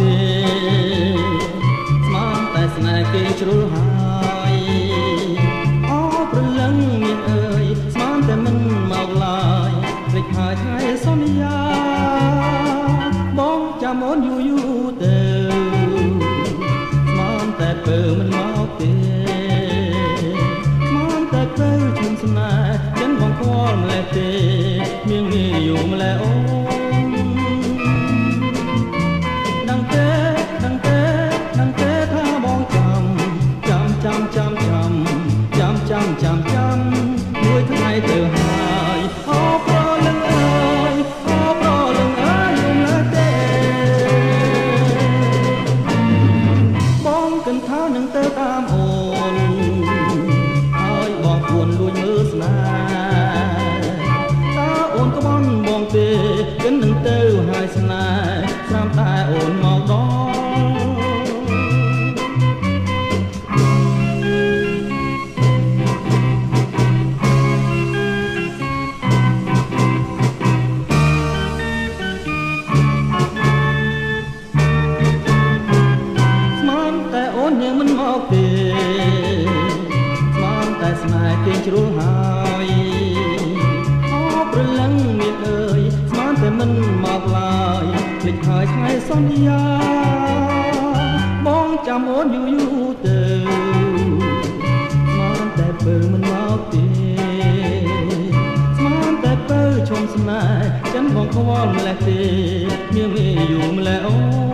ទេស្មានតែស្នេហ៍គេជ្រុលហើយអោព្រលឹងមានអើយស្មានតែមិនមកឡើយភ្លេចហើយថ្ងៃសន្យាបងចាំអូនយូរយូរទៅស្មានតែពើមិនមកទេស្មានតែពើជុំស្នេហ៍ចិនបងខ្វល់ម្លេះទេមៀងងាយយូរម្លេះអូចាំមួយថ្ងៃទៅហើយអូប្រលឹងអើយអូប្រលឹងអើយយំណាស់ទេបងគិនថានឹងទៅតាមអូនហើយបងពួនលួចមើលស្នេហ៍តើអូនក៏បងទេគិននឹងទៅហើយស្នេហ៍ស្រាំតែអូនមកដល់មិនមកទេស្មានតែស្នេហ៍គេជ្រុលហើយអូព្រលឹងមានអើយស្មានតែមិនមកឡើយភ្លេចហើយថ្ងៃសន្យាបងចាំអូនយូរយូរទៅស្មានតែពើមិនមកទេស្មានតែពើឈុំស្នេហ៍ចិនបងខ្វល់ម្លេះទេមានយូរម្លេះអូ